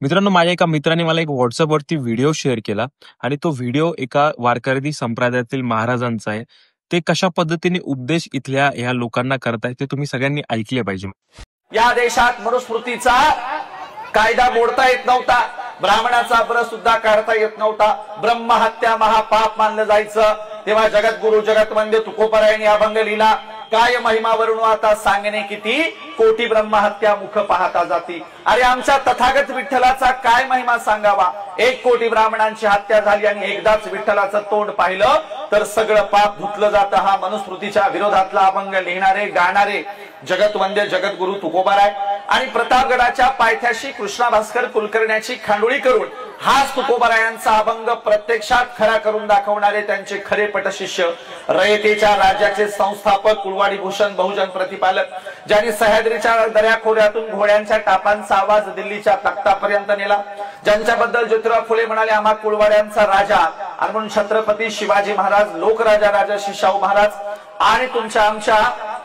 मित्रांनो, माझ्या एका मित्राने मला एक WhatsAppवरती व्हिडिओ शेअर केला आणि तो व्हिडिओ एका वारकरी संप्रदायातील महाराजांचा आहे. ते कशा पद्धतीने उपदेश इथल्या ह्या लोकांना करतायत ते तुम्ही सगळ्यांनी ऐकले पाहिजे. या देशात मनुस्मृतीचा कायदा मोडता येत नव्हता, ब्राह्मणाचा ब्र सुद्धा काढता येत नव्हता, ब्रह्महत्या महापाप मानलं जायचं. तेव्हा जगद्गुरु जगतवंद्य तुकोबरायांनी अभंग लिहिला, काय महिमा वर्णू आता सांगणे किती, कोटी ब्रह्महत्या मुख पाहता जाती. अरे आमच्या तथागत विठ्ठलाचा काय महिमा सांगावा. 1 कोटी ब्राह्मणांची हत्या झाली आणि एकदाच विठ्ठलाचं तोंड पाहिलं तर सगळं पाप धुतलं जातं. हा मनुस्मृतीच्या विरोधातला अभंग लिहिणारे गाणारे जगतवंद्य जगद्गुरु तुकोबाराय आणि प्रतापगडाच्या पायथ्याशी कृष्णा भास्कर कुलकर्ण्याची खांडोळी करून हाच तुकोबारायांचा अभंग प्रत्यक्षात खरा करून दाखवणारे त्यांचे खरे पटशिष्य, रयतेच्या राज्याचे संस्थापक, कुळवाडी भूषण बहुजन प्रतिपालक, ज्यांनी सह्याद्रीच्या दऱ्याखोऱ्यातून घोड्यांच्या टापांचा आवाज दिल्लीच्या तख्तापर्यंत नेला, ज्यांच्याबद्दल ज्योतिराव फुले म्हणाले आम्हा कुळवाड्यांचा राजा, आणि म्हणून छत्रपती शिवाजी महाराज, लोकराजा राजर्षी शाहू महाराज आणि तुमच्या आमच्या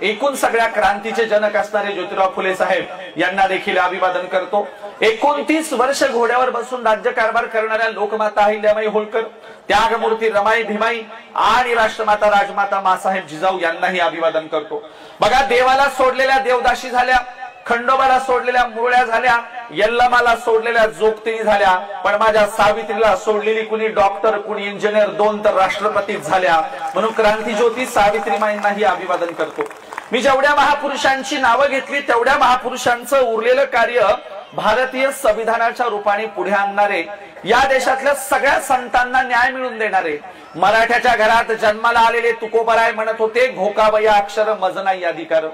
एकूण सगळ्या क्रांतीचे जनक असणारे ज्योतिराव फुले साहेब यांना देखील अभिवादन करतो. 29 वर्ष घोड्यावर बसून राज्यकारभार करणाऱ्या लोकमाता अहिल्याबाई होळकर, त्यागमूर्ती रमाई भीमाई आणि राष्ट्रमाता राजमाता मासाहेब जिजाऊ यांनाही अभिवादन करतो. बघा, देवाला सोडलेल्या देवदाशी झाल्या, खंडोबाला सोडलेल्या मुरळ्या झाल्या, यल्लमाला सोडलेल्या जोगतिणी झाल्या, पण माझ्या सावित्रीला सोडलेली कुणी डॉक्टर, कुणी इंजिनियर, 2 तर राष्ट्रपती झाल्या. म्हणून क्रांतीज्योती सावित्रीमाईंनाही अभिवादन करतो. मी जेवढ्या महापुरुषांची नावं घेतली तेवढ्या महापुरुषांचं उरलेलं कार्य भारतीय संविधानाच्या रूपाने पुढे आणणारे, या देशातल्या सगळ्या संतांना न्याय मिळवून देणारे, मराठ्याच्या घरात जन्माला आलेले तुकोबराय म्हणत होते घोकावया अक्षर मज नाही अधिकार.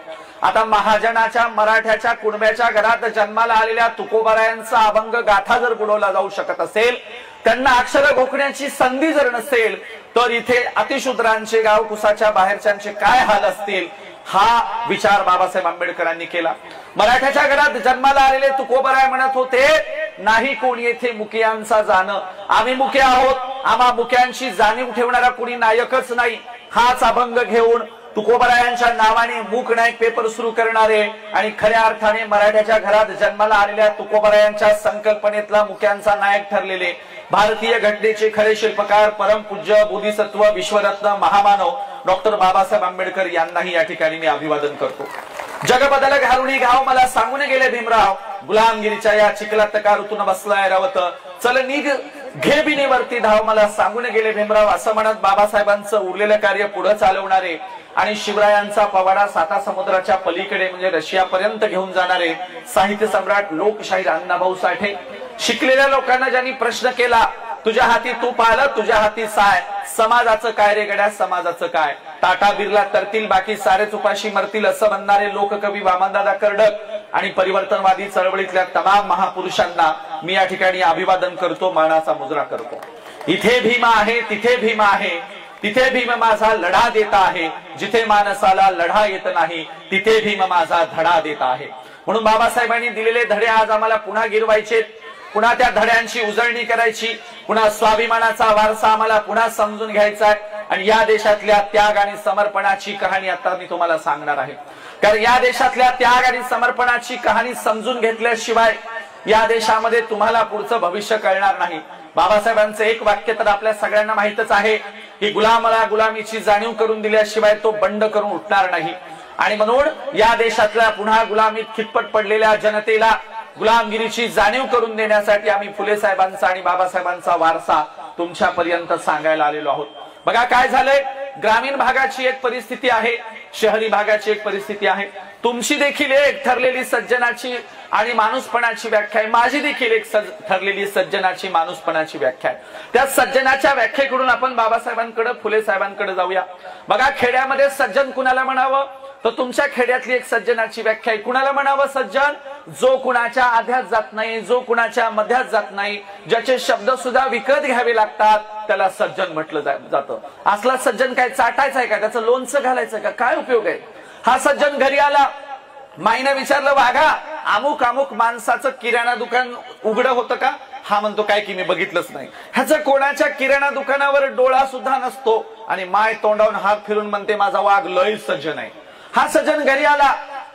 आता महाजनाच्या मराठ्याच्या कुणब्याच्या घरात जन्माला आलेल्या तुकोबरायांचा अभंग गाथा जर बुडवला जाऊ शकत असेल, त्यांना अक्षर घोकण्याची संधी जर नसेल, तर इथे अतिशूद्रांचे, गाव कुसाच्या बाहेरच्यांचे काय हाल असतील, हा विचार बाबासाहेब आंबेडकरांनी केला. मराठ्याच्या घरात जन्माला आलेले तुकोबराय म्हणत होते नाही कोणी येथे मुक्यांचा जाणं, आम्ही मुके आहोत, आम्हा मुक्यांची जाणीव ठेवणारा कोणी नायकच नाही. हाच अभंग घेऊन तुकोबरायांच्या नावाने मूक नायक पेपर सुरू करणारे आणि खऱ्या अर्थाने मराठ्याच्या घरात जन्माला आलेल्या तुकोबरायांच्या संकल्पनेतला मुक्यांचा नायक ठरलेले भारतीय घटनेचे खरे शिल्पकार, परमपूज्य बोधिसत्व, विश्वरत्न, महामानव डॉक्टर बाबासाहेब आंबेडकर यांनाही या ठिकाणी मी अभिवादन करतो. जग बदल घालुनी गाव मला सांगून गेले भीमराव, गुलामगिरीच्या या चिखलात का ऋतून बसलाय रावत, चल निघ घे बिनीवरती धाव मला सांगून गेले भीमराव, असं म्हणत बाबासाहेबांचं उरलेलं कार्य पुढे चालवणारे आणि शिवरायांचा पवाडा साता समुद्राच्या पलीकडे म्हणजे रशियापर्यंत घेऊन जाणारे साहित्य सम्राट लोकशाहीर अण्णाभाऊ साठे. शिकलेल्या लोकांना ज्यांनी प्रश्न केला, तुझ्या हाती तूप आलं, तुझ्या हाती साय, समाजाचं काय रे गड्या, समाजाचं काय, टाटा बिर्ला तरतील बाकी सारेच उपाशी मरतील, असं म्हणणारे लोककवी वामनदादा कर्डक आणि परिवर्तनवादी चळवळीतल्या तमाम महापुरुषांना मी या ठिकाणी अभिवादन करतो, मानाचा मुजरा करतो. इथे भीम आहे, तिथे भीम आहे, तिथे भीम माझा लढा देता आहे, जिथे माणसाला लढा येत नाही तिथे भीम माझा धडा देता आहे. म्हणून बाबासाहेबांनी दिलेले धडे आज आम्हाला पुन्हा गिरवायचे, पुन्हा त्या धड्यांची उजळणी करायची, पुन्हा स्वाभिमानाचा वारसा आम्हाला पुन्हा समजून घ्यायचा आहे. आणि या देशातल्या त्याग आणि समर्पणाची कहाणी आता मी तुम्हाला सांगणार आहे. कारण या देशातल्या त्याग आणि समर्पणाची कहाणी समजून घेतल्याशिवाय या देशामध्ये तुम्हाला पुढचं भविष्य कळणार नाही. बाबासाहेबांचं एक वाक्य तर आपल्या सगळ्यांना माहितच आहे की गुलामाला गुलामीची जाणीव करून दिल्याशिवाय तो बंड करून उठणार नाही. आणि म्हणून या देशातल्या पुन्हा गुलामीत खितपत पडलेल्या जनतेला गुलामगिरीची जाणीव करून देण्यासाठी आम्ही फुले साहेबांचा आणि बाबासाहेबांचा वारसा तुमच्यापर्यंत सांगायला आलेलो आहोत. बघा काय झालंय, ग्रामीण भागाची एक परिस्थिती आहे, शहरी भागाची एक परिस्थिती आहे. तुमची देखील एक ठरलेली सज्जनाची आणि माणूसपणाची व्याख्या आहे, माझी देखील एक ठरलेली सज्जनाची माणूसपणाची व्याख्या आहे. त्या सज्जनाच्या व्याख्येकडून आपण बाबासाहेबांकडे, फुले साहेबांकडे जाऊया. बघा, खेड्यामध्ये सज्जन कुणाला म्हणावं, तर तुमच्या खेड्यातली एक सज्जनाची व्याख्या आहे. कुणाला म्हणावं सज्जन, जो कुणाच्या आध्यात जात नाही, जो कुणाच्या मध्यात जात नाही, ज्याचे शब्द सुद्धा विकत घ्यावे लागतात, त्याला सज्जन म्हटलं जातं. असला सज्जन काय चाटायचा आहे का, त्याचं लोणचं घालायचं का, काय उपयोग आहे. हा सज्जन घरी आला, माईने विचारलं वाघा अमुक अमुक माणसाचं किराणा दुकान उघडं होतं का, हा म्हणतो काय की मी बघितलंच नाही. ह्याचं कोणाच्या किराणा दुकानावर डोळा सुद्धा नसतो आणि माय तोंडावून हात फिरून म्हणते माझा वाघ लय सज्जन आहे. हा सज्जन घरी आला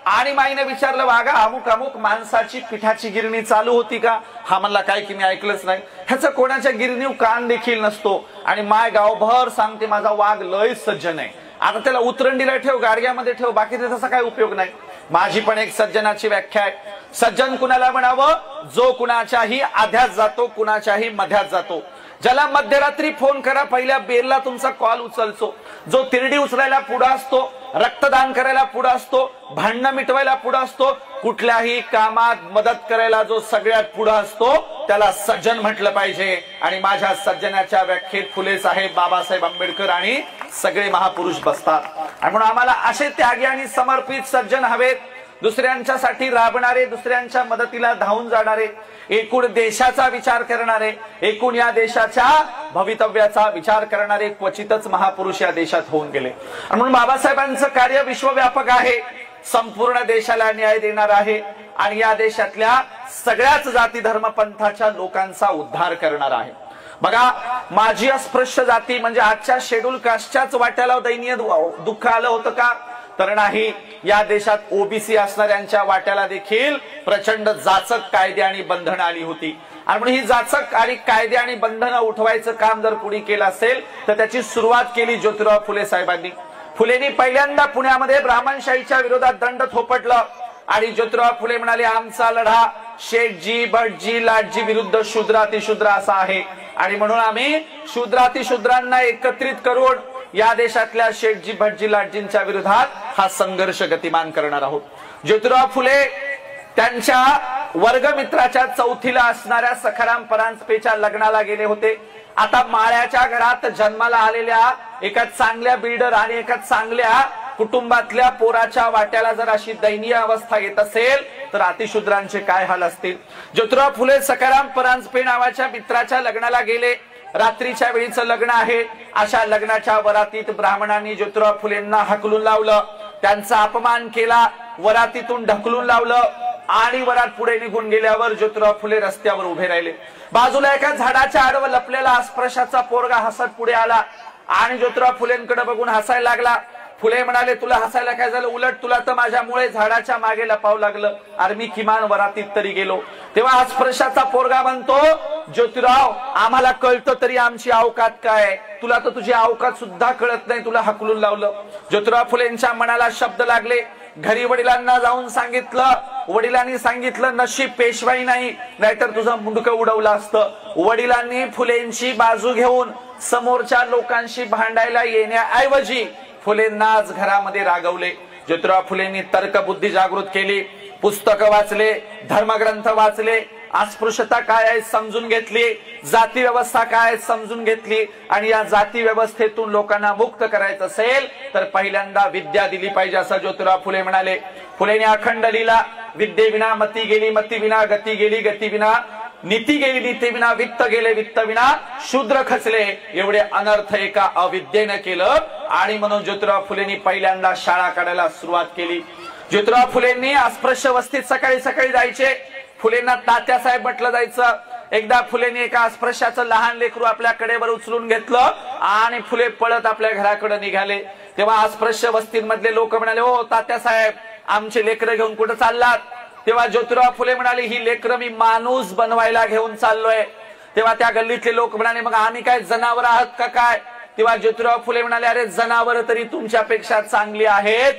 आणि माईने विचारलं, वागा अमुक अमुक माणसाची पिठाची गिरणी चालू होती का? हा म्हणला काय की मी ऐकलंच नाही. ह्याचं कोणाच्या गिरणीव कान देखील नसतो. आणि माय गावभर सांगते माझा वाघ लय सज्जन आहे. आता त्याला उतरंडीला ठेव, गाडग्यामध्ये ठेव, बाकीचा तसा काही उपयोग नाही. माझी पण एक सज्जनाची व्याख्या आहे. सज्जन कुणाला म्हणावं? जो कुणाच्याही आध्यात जातो, कुणाच्याही मध्यात जातो. ज्याला मध्यरात्री फोन करा, पहिल्या बेलला तुमचा कॉल उचलतो. जो तिरडी उचलायला पुढे असतो, रक्तदान करायला पुढे असतो, भांडणं मिटवायला पुढे असतो, कुठल्याही कामात मदत करायला जो सगळ्यात पुढे असतो, त्याला सज्जन म्हटलं पाहिजे. आणि माझ्या सज्जनाच्या व्याख्येत फुले साहेब, बाबासाहेब आंबेडकर आणि सगळे महापुरुष बसतात. आणि म्हणून आम्हाला असे त्यागी आणि समर्पित सज्जन हवेत, दुसऱ्यांच्यासाठी राबणारे, दुसऱ्यांच्या मदतीला धावून जाणारे, एकूण देशाचा विचार करणारे, एकूण या देशाच्या भवितव्याचा विचार करणारे क्वचितच महापुरुष या देशात होऊन गेले. म्हणून बाबासाहेबांचं कार्य विश्वव्यापक आहे, संपूर्ण देशाला न्याय देणार आहे आणि या देशातल्या सगळ्याच जाती धर्म पंथाच्या लोकांचा उद्धार करणार आहे. बघा, माझी अस्पृश्य जाती म्हणजे आजच्या शेड्यूल कास्टच्याच वाट्याला दैनीय दुःख आलं होतं का? तर नाही. या देशात ओबीसी असणाऱ्यांच्या वाट्याला देखील प्रचंड जाचक कायदे आणि बंधनं आली होती. आणि म्हणून ही जाचक आणि कायदे आणि बंधनं उठवायचं काम जर पुढे केलं असेल तर त्याची सुरुवात केली ज्योतिराव फुले साहेबांनी. फुलेंनी पहिल्यांदा पुण्यामध्ये ब्राह्मणशाहीच्या विरोधात दंड थोपटलं आणि ज्योतिराव फुले म्हणाले, आमचा लढा शेठजी, भटजी, लाटजी विरुद्ध शूद्रातिशूद्र असा आहे. आणि म्हणून आम्ही शूद्रातिशूद्रांना एकत्रित करून या देशातल्या शेठजी, भटजी, लाटजींच्या विरोधात हा संघर्ष गतिमान करणार आहोत. ज्योतिराव फुले त्यांच्या वर्गमित्राच्या चौथीला असणाऱ्या सखाराम परांजपेच्या लग्नाला गेले होते. आता माळ्याच्या घरात जन्माला आलेल्या एका चांगल्या बिल्डर आणि एका चांगल्या कुटुंबातल्या पोराच्या वाट्याला जर अशी दयनीय अवस्था येत असेल तर अतिशूद्रांचे काय हाल असतील. ज्योतिराव फुले सखाराम परांजपे नावाच्या मित्राच्या लग्नाला गेले. रात्रीच्या वेळीचं लग्न आहे. अशा लग्नाच्या वरातीत ब्राह्मणांनी ज्योतिराव फुलेंना हकलून लावलं, त्यांचा अपमान केला, वरातीतून ढकलून लावलं आणि वरात पुढे निघून गेल्यावर ज्योतिराव फुले रस्त्यावर उभे राहिले. बाजूला एका झाडाच्या आडवं लपलेला अस्पृश्याचा पोरगा हसत पुढे आला आणि ज्योतिराव फुलेंकडे बघून हसायला लागला. फुले म्हणाले, तुला हसायला काय झालं? उलट तुला तर माझ्यामुळे झाडाच्या मागे लपावं लागलं. अरे मी किमान वरातीत तरी गेलो. तेव्हा अस्पृश्याचा पोरगा म्हणतो, ज्योतिराव आम्हाला कळतं तरी आमची अवकात काय? तुला तर तुझी अवकात सुद्धा कळत नाही, तुला हकलून लावलं. ज्योतिराव फुलेंच्या मनाला शब्द लागले. घरी वडिलांना जाऊन सांगितलं. वडिलांनी सांगितलं, नशीब पेशवाई नाही, नाहीतर तुझं मुंडकं उडवलं असतं. वडिलांनी फुलेंची बाजू घेऊन समोरच्या लोकांशी भांडायला येण्याऐवजी फुलेंना आज घरामध्ये रागवले. ज्योतिराव फुलेंनी तर्कबुद्धी जागृत केली, पुस्तकं वाचले, धर्मग्रंथ वाचले, अस्पृश्यता काय आहे समजून घेतली, जाती व्यवस्था काय आहे समजून घेतली. आणि या जाती व्यवस्थेतून लोकांना मुक्त करायचं असेल तर पहिल्यांदा विद्या दिली पाहिजे असं ज्योतिराव फुले म्हणाले. फुलेने अखंड लिहिला, विद्येविना मती गेली, मती विना गती गेली, गती विना नीती गेली, नीती विना वित्त गेले, वित्त विना शूद्र खचले. एवढे अनर्थ एका अविद्येनं केलं. आणि म्हणून ज्योतिराव फुलेंनी पहिल्यांदा शाळा काढायला सुरुवात केली. ज्योतिराव फुलेंनी अस्पृश्य वस्तीत सकाळी सकाळी जायचे. फुलेंना तात्यासाहेब म्हटलं जायचं. एकदा फुलेंनी एका अस्पृश्याचं लहान लेकरू आपल्या कडेवर उचलून घेतलं आणि फुले पळत आपल्या घराकडे निघाले. तेव्हा अस्पृश्य वस्तींमधले लोक म्हणाले, ओ तात्यासाहेब, आमचे लेकरं घेऊन कुठं चाललात? तेव्हा ज्योतिराव फुले म्हणाले, ही लेकरं मी माणूस बनवायला घेऊन चाललोय. तेव्हा त्या गल्लीतले लोक म्हणाले, मग आम्ही काय जनावर आहात का काय? तेव्हा ज्योतिराव फुले म्हणाले, अरे जनावर तरी तुमच्यापेक्षा चांगली आहेत.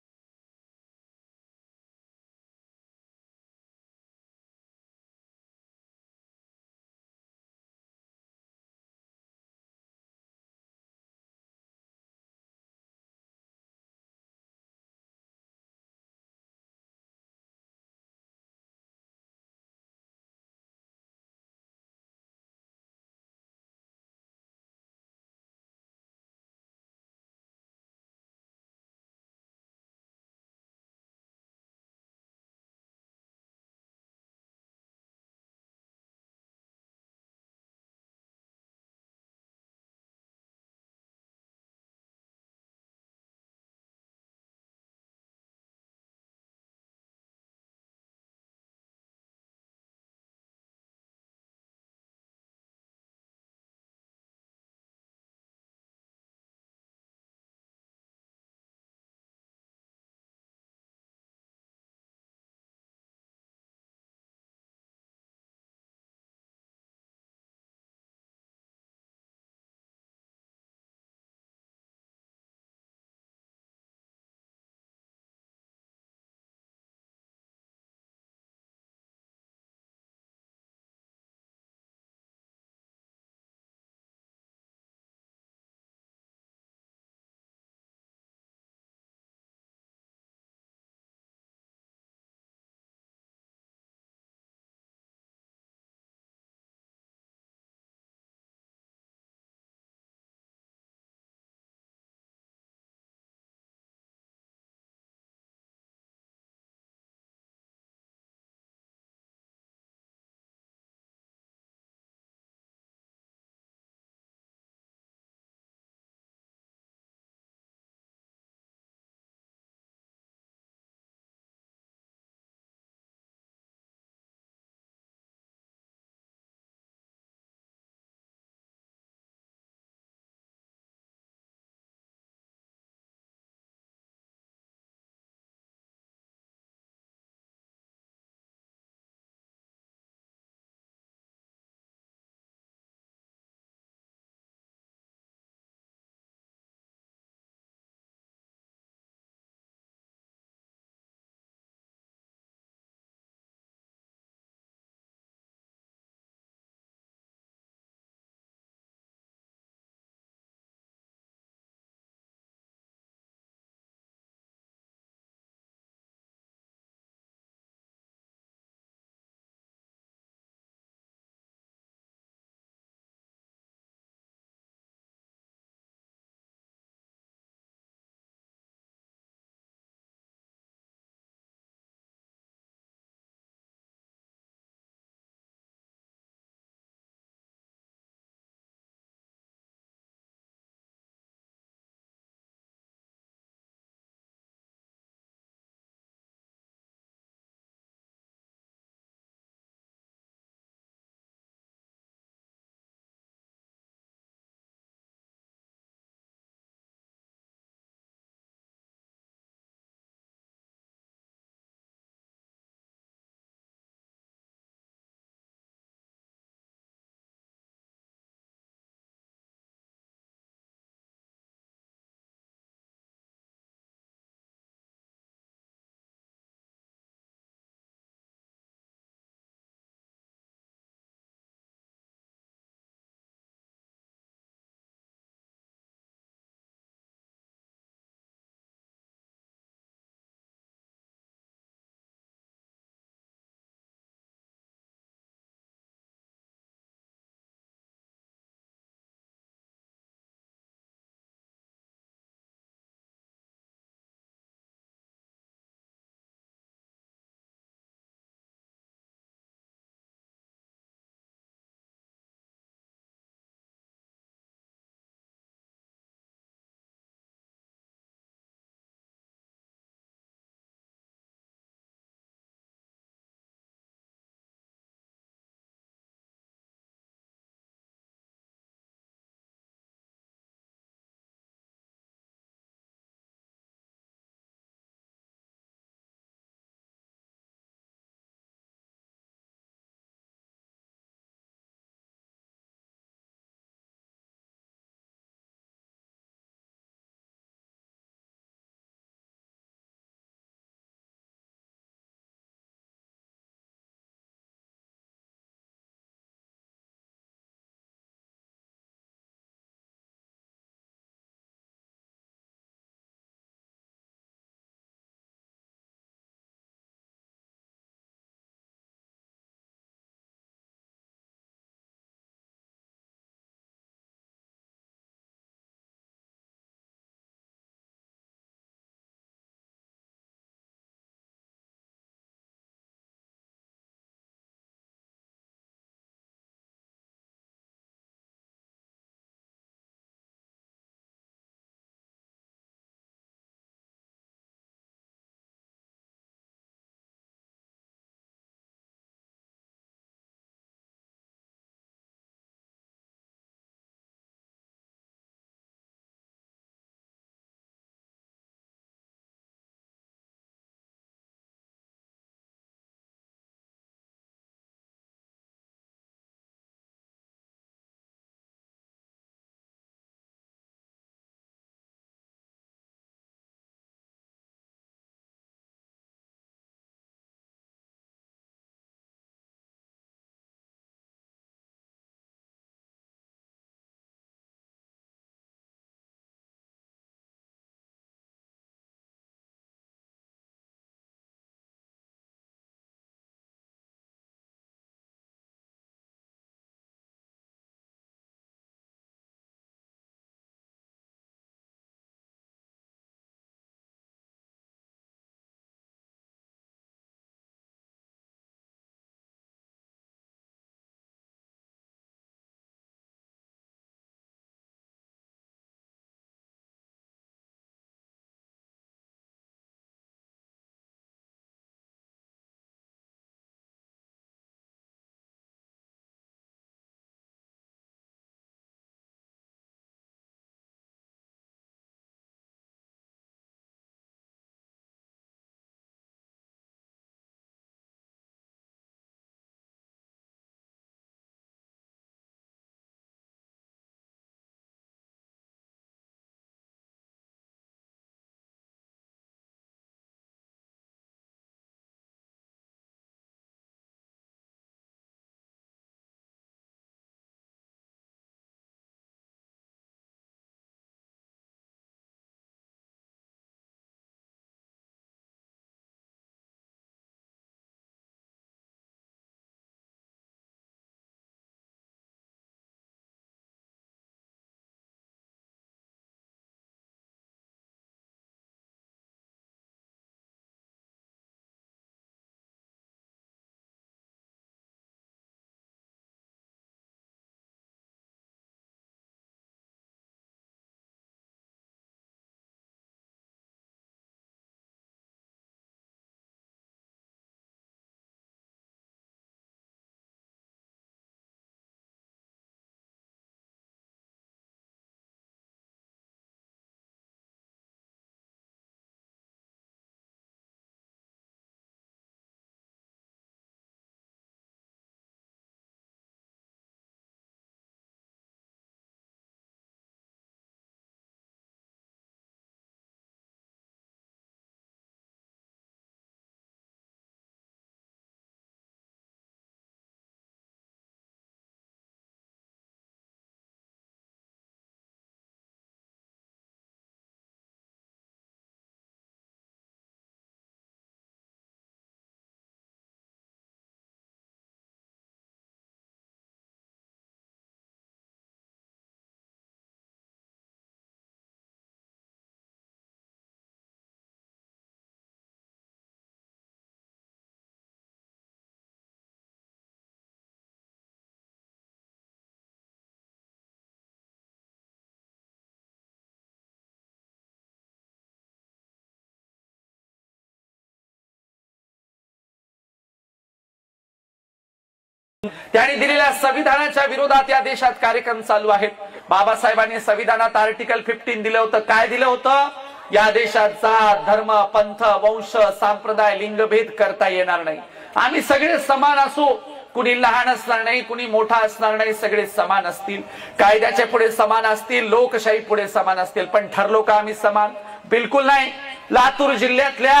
त्यांनी दिलेल्या संविधानाच्या विरोधात या देशात कार्यक्रम चालू आहेत। बाबासाहेबांनी संविधानात आर्टिकल 15 दिलं होतं। काय दिलं होतं? या देशात जात धर्म पंथ वंश संप्रदाय लिंगभेद करता येणार नाही। आम्ही सगळे समान असू, कुणी लहान असणार नाही, कुणी मोठा असणार नाही, सगळे समान असतील, कायद्याच्या पुढे समान असतील, लोकशाही पुढे समान असतील। पण ठरलो का आम्ही समान? बिलकुल नाही। लातूर जिल्ह्यातल्या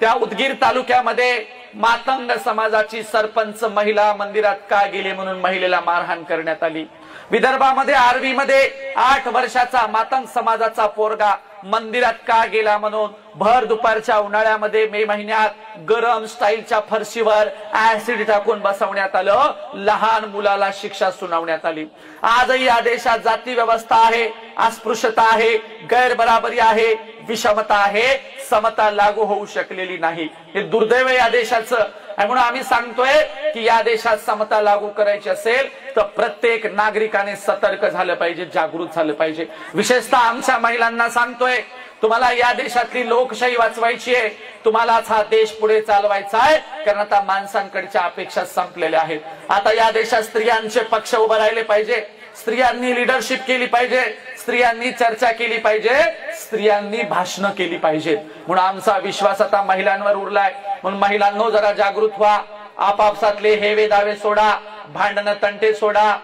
त्या उदगीर तालुक्यामध्ये मातंग समाजाची सरपंच महिला मंदिरात का गेली म्हणून महिलेला मारहाण करण्यात आली। विदर्भामध्ये आर्वीमध्ये 8 वर्षाचा मातंग समाजाचा पोरगा मंदिरात का गेला म्हणून भर दुपारच्या उन्हाळ्यामध्ये मे महिन्यात गरम स्टाईलच्या फरशीवर ऍसिड टाकून बसवण्यात आलं। लहान मुलाला शिक्षा सुनावण्यात आली। आजही या देशात जाती व्यवस्था आहे, अस्पृश्यता आहे, गैरबराबरी आहे, विषमता आहे, समता लागू होऊ शकलेली नाही। हे दुर्दैव या देशाचं। म्हणून आम्ही सांगतोय की या देशात समता लागू करायची असेल तर प्रत्येक नागरिकाने सतर्क झालं पाहिजे, जागृत झालं पाहिजे। विशेषतः आमच्या महिलांना सांगतोय, तुम्हाला या देशातली लोकशाही वाचवायची आहे, तुम्हालाच हा देश पुढे चालवायचा आहे, कारण आता माणसांकडच्या अपेक्षा संपलेल्या आहेत। आता या देशात स्त्रियांचे पक्ष उभे राहिले पाहिजे, स्त्रियांनी लीडरशिप केली पाहिजे, स्त्रियांनी चर्चा केली पाहिजे, स्त्रियांनी भाषणं केली पाहिजेत। म्हणून आमचा विश्वास आता महिलांवर उरलाय। म्हणून महिलांनो जरा जागृत व्हा, आपापसातले हेवे दावे सोडा, भांडणं तंटे सोडा।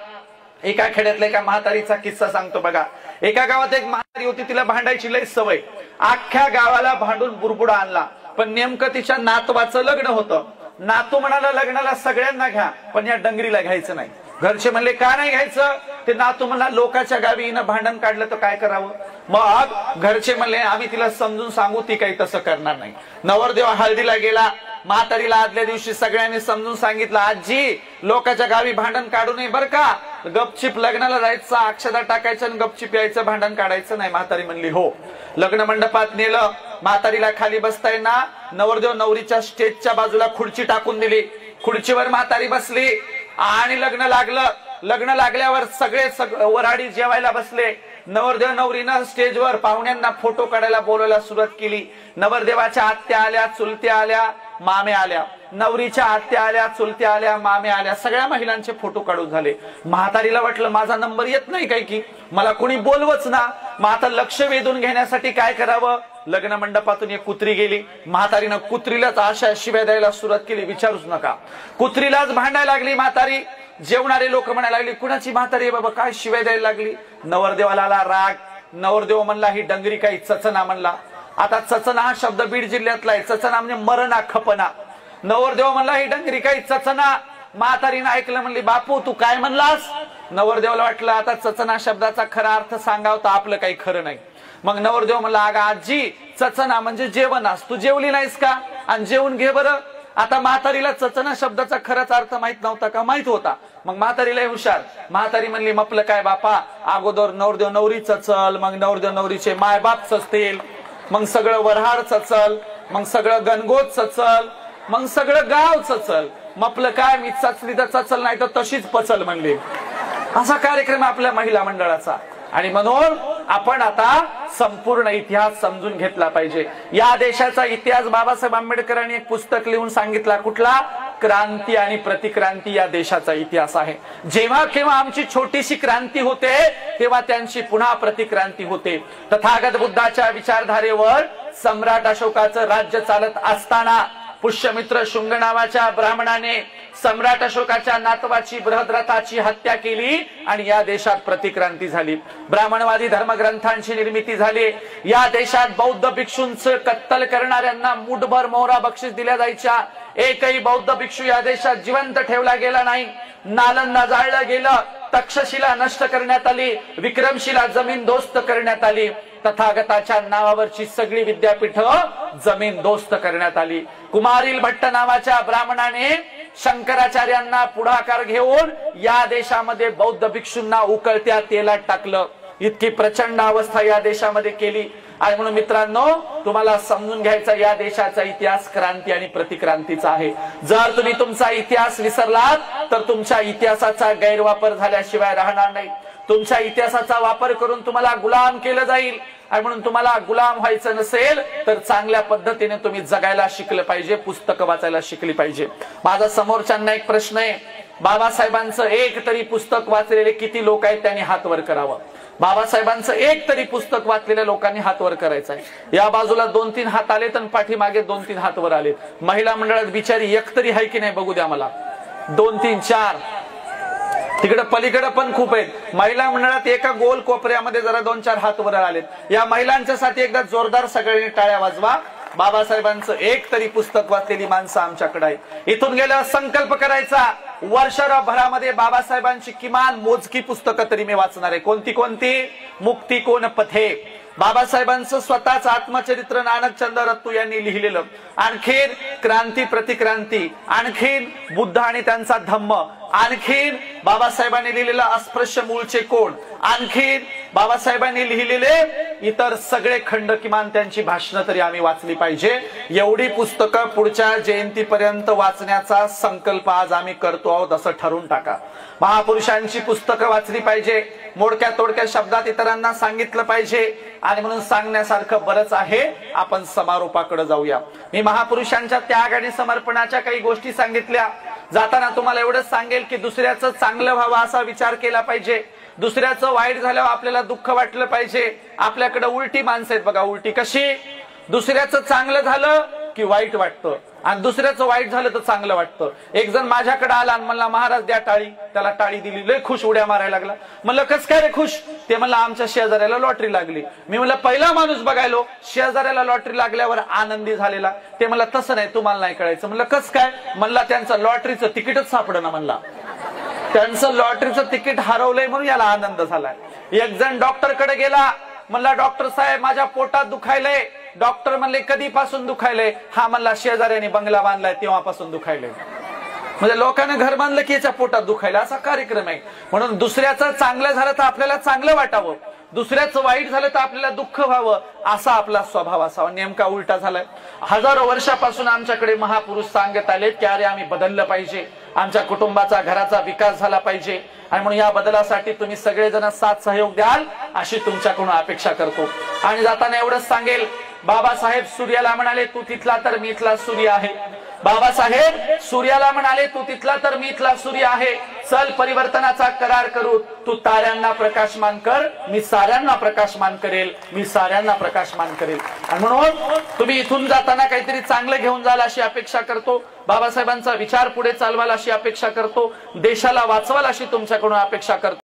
एका खेड्यातल्या एका म्हातारीचा किस्सा सांगतो बघा। एका गावात एक म्हातारी होती, तिला भांडायची लय सवय। अख्ख्या गावाला भांडून बुरबुडा आणला, पण नेमकं तिच्या नातवाचं लग्न होतं। नातू म्हणाला लग्नाला सगळ्यांना घ्या, पण या डंगरीला घ्यायचं नाही। घरचे म्हणले का नाही घ्यायचं? ते नातू म्हणला लोकांच्या गावी हिनं भांडण काढलं तर काय करावं? मग घरचे म्हणले आम्ही तिला समजून सांगू, ती काही तसं करणार नाही। नवरदेव हळदीला गेला, म्हातारीला आदल्या दिवशी सगळ्यांनी समजून सांगितलं, आजी लोकांच्या गावी भांडण काढू नये बरं का, गपचिप लग्नाला जायचं, अक्षता टाकायचं आणि गपचिप यायचं, भांडण काढायचं नाही। म्हातारी म्हणली हो। लग्न मंडपात नेलं, म्हातारीला खाली बसता येईना, नवरदेव नवरीच्या स्टेजच्या बाजूला खुर्ची टाकून दिली, खुर्चीवर म्हातारी बसली आणि लग्न लागलं। लग्न लागल्यावर सगळे वराडी जेवायला बसले। नवरदेव नवरीनं स्टेजवर पाहुण्यांना फोटो काढायला बोलायला सुरुवात केली। नवरदेवाच्या आत्या आल्या, चुलत्या आल्या, मामे आल्या, नवरीच्या आत्या आल्या, चुलत्या आल्या, मामे आल्या, सगळ्या महिलांचे फोटो काढून झाले। म्हातारीला वाटलं माझा नंबर येत नाही काय की, मला कोणी बोलवच ना। मग आता लक्ष वेधून घेण्यासाठी काय करावं? लग्न मंडपातून एक कुत्री गेली, म्हातारीनं कुत्रीलाच अशा शिव्या द्यायला सुरुवात केली, विचारूच नका। कुत्रीलाच भांडायला लागली म्हातारी। जेवणारे लोक म्हणायला लागली कुणाची म्हातारी बाबा, काय शिव्या द्यायला लागली? नवरदेवाला आला राग। नवरदेव म्हणला ही डंगरी काही चचना म्हणला। आता चचना हा शब्द बीड जिल्ह्यातला आहे, चचना म्हणजे मरणा खपना। नवरदेव म्हणला ही डंगरी काही चचना। म्हातारीनं ऐकलं, म्हणली बापू तू काय म्हणलास? नवरदेवाला वाटलं आता चचना शब्दाचा खरा अर्थ सांगाव तर आपलं काही खरं नाही। मग नवरदेव म्हणला अगं आजी चचना म्हणजे जेवणास, तू जेवली नाहीस का? आणि जेवून घे बरं। आता म्हातारीला चचना शब्दाचा खराच अर्थ माहित नव्हता का? माहित होता। मग म्हातारीला हुशार, म्हातारी म्हणली मपलं काय बापा, अगोदर नवरदेव नवरी चचल, मग नवरदेव नवरीचे मायबाप चचतील, मग सगळं वऱ्हाड चचल, मग सगळं गणगोत चचल, मग सगळं गाव चचल। मपलं काय, मी चचली तर चचल, नाही तर तशीच पचल म्हणली। असा कार्यक्रम आपल्या महिला मंडळाचा। आणि म्हणून आपण आता संपूर्ण इतिहास समजून घेतला पाहिजे। या देशाचा इतिहास बाबासाहेब आंबेडकरांनी एक पुस्तक लिहून सांगितला, कुठला? क्रांती आणि प्रतिक्रांती या देशाचा इतिहास आहे। जेव्हा केव्हा आमची छोटीशी क्रांती होते तेव्हा त्यांची पुन्हा प्रतिक्रांती होते। तथागत बुद्धाच्या विचारधारेवर सम्राट अशोकाचं राज्य चालत असताना पुष्यमित्र शुंग नावाच्या ब्राह्मणाने सम्राट अशोकाच्या नातवाची बृहद्रथाची हत्या केली आणि या देशात प्रतिक्रांती झाली। ब्राह्मणवादी धर्मग्रंथांची निर्मिती झाली। या देशात बौद्ध भिक्षूंचं कत्तल करणाऱ्यांना मुठभर मोहरा बक्षीस दिल्या जायच्या। एकही बौद्ध भिक्षू या देशात जिवंत ठेवला गेला नाही। नालंदा जाळलं गेलं, तक्षशिला नष्ट करण्यात आली, विक्रमशिला जमीनदोस्त करण्यात आली, तथागताच्या नावावरची सगळी विद्यापीठं जमीनदोस्त करण्यात आली। कुमारील भट्ट नावाच्या ब्राह्मणाने शंकराचार्यांना पुढाकार घेऊन या देशामध्ये बौद्ध भिक्षूंना उकळत्या तेलात टाकलं। इतकी प्रचंड अवस्था या देशामध्ये केली। आणि म्हणून मित्रांनो तुम्हाला समजून घ्यायचा या देशाचा इतिहास क्रांती आणि प्रतिक्रांतीचा आहे। जर तुम्ही तुमचा इतिहास विसरलात तर तुमच्या इतिहासाचा गैरवापर झाल्याशिवाय राहणार नाही। तुमच्या इतिहासाचा वापर करून तुम्हाला गुलाम केलं जाईल आणि म्हणून तुम्हाला गुलाम व्हायचं नसेल तर चांगल्या पद्धतीने तुम्ही जगायला शिकलं पाहिजे, पुस्तकं वाचायला शिकली पाहिजे। माझा समोरच्यांना एक प्रश्न आहे, बाबासाहेबांचं एक तरी पुस्तक वाचलेले किती लोक आहेत त्यांनी हात वर करावं। बाबासाहेबांचं एक तरी पुस्तक वाचलेल्या लोकांनी हात वर करायचं आहे। या बाजूला 2-3 हात आलेत आणि पाठीमागे 2-3 हात वर आलेत। महिला मंडळात बिचारी एक तरी आहे की नाही बघू द्या मला, 2-3-4 तिकडे पलीकडे पण खूप आहेत। महिला मंडळात एका गोल कोपऱ्यामध्ये जरा 2-4 हात वर आलेत। या महिलांच्यासाठी एकदा जोरदार सगळ्यांनी टाळ्या वाजवा। बाबासाहेबांचं एक तरी पुस्तक वाचलेली माणसं आमच्याकडे आहे। इथून गेल्यावर संकल्प करायचा, वर्षभरामध्ये बाबासाहेबांची किमान मोजकी पुस्तकं तरी मी वाचणार आहे। कोणती कोणती? मुक्ती कोण पथे, बाबासाहेबांचं स्वतःच आत्मचरित्र नानकचंद रत्तू यांनी लिहिलेलं, आणखीन क्रांती प्रतिक्रांती, आणखीन बुद्ध आणि त्यांचा धम्म, आणखीन बाबासाहेबांनी लिहिलेला अस्पृश्य मूळचे कोण, आणखीन बाबासाहेबांनी लिहिलेले इतर सगळे खंड, किमान त्यांची भाषणं तरी आम्ही वाचली पाहिजे। एवढी पुस्तकं पुढच्या जयंतीपर्यंत वाचण्याचा संकल्प आज आम्ही करतो आहोत असं ठरवून टाका। महापुरुषांची पुस्तकं वाचली पाहिजे, मोडक्या तोडक्या शब्दात इतरांना सांगितलं पाहिजे आणि म्हणून सांगण्यासारखं बरंच आहे। आपण समारोपाकडे जाऊया। मी महापुरुषांच्या त्याग आणि समर्पणाच्या काही गोष्टी सांगितल्या। जाताना तुम्हाला एवढंच सांगेल की दुसऱ्याचं चांगलं व्हावं असा विचार केला पाहिजे। दुसऱ्याचं वाईट झाल्यावर आपल्याला दुःख वाटलं पाहिजे। आपल्याकडे उलटी माणसं आहेत बघा, उलटी कशी? दुसऱ्याचं चांगलं झालं की वाईट वाटतं आणि दुसऱ्याचं वाईट झालं तर चांगलं वाटतं। एक जण माझ्याकडे आला आणि म्हणला महाराज द्या टाळी, त्याला टाळी दिली, लय खुश उड्या मारायला लागला। म्हणलं कस काय रे खुश? ते म्हणलं आमच्या शेजाऱ्याला लॉटरी लागली। मी म्हणलं पहिला माणूस बघायलो शेजाऱ्याला लॉटरी लागल्यावर आनंदी झालेला। ते म्हणलं तसं नाही, तुम्हाला नाही कळायचं। म्हणलं कस काय? म्हणला त्यांचं लॉटरीचं तिकीटच सापडणं, म्हणला त्यांचं लॉटरीचं तिकीट हरवलंय म्हणून याला आनंद झालाय। एक जण डॉक्टर कडे गेला, म्हणला डॉक्टर साहेब माझ्या पोटात दुखायलंय। डॉक्टर म्हणले कधीपासून दुखायलंय? हा म्हणला शेजाऱ्याने बंगला बांधलाय तेव्हापासून दुखायलंय। म्हणजे लोकांना घर बांधलं की याच्या पोटात दुखायला, असा कार्यक्रम आहे। म्हणून दुसऱ्याचं चांगलं झालं तर आपल्याला चांगलं वाटावं, दुसऱ्याचं वाईट झालं तर आपल्याला दुःख व्हावं, असा आपला स्वभाव असावा। नेमका उलटा झालाय। हजारो वर्षापासून आमच्याकडे महापुरुष सांगत आलेत की अरे आम्ही बदललं पाहिजे, आमच्या कुटुंबाचा घराचा विकास झाला पाहिजे आणि म्हणून या बदलासाठी तुम्ही सगळेजण साथ सहयोग द्याल अशी तुमच्याकडून अपेक्षा करतो। आणि जाताना एवढंच सांगेल, बाबासाहेब सूर्याला म्हणाले तू तिथला तर मी इथला सूर्य आहे। बाबासाहेब सूर्याला म्हणाले तू तिथला तर मी इथला सूर्य आहे। चल परिवर्तनाचा करार करू, तू ताऱ्यांना प्रकाशमान कर, मी साऱ्यांना प्रकाशमान करेल, मी साऱ्यांना प्रकाशमान करेल। आणि म्हणून तुम्ही इथून जाताना काहीतरी चांगलं घेऊन जाल अशी अपेक्षा करतो। बाबासाहेबांचा विचार पुढे चालवाल अशी अपेक्षा करतो। देशाला वाचवाल अशी तुमच्याकडून अपेक्षा करतो।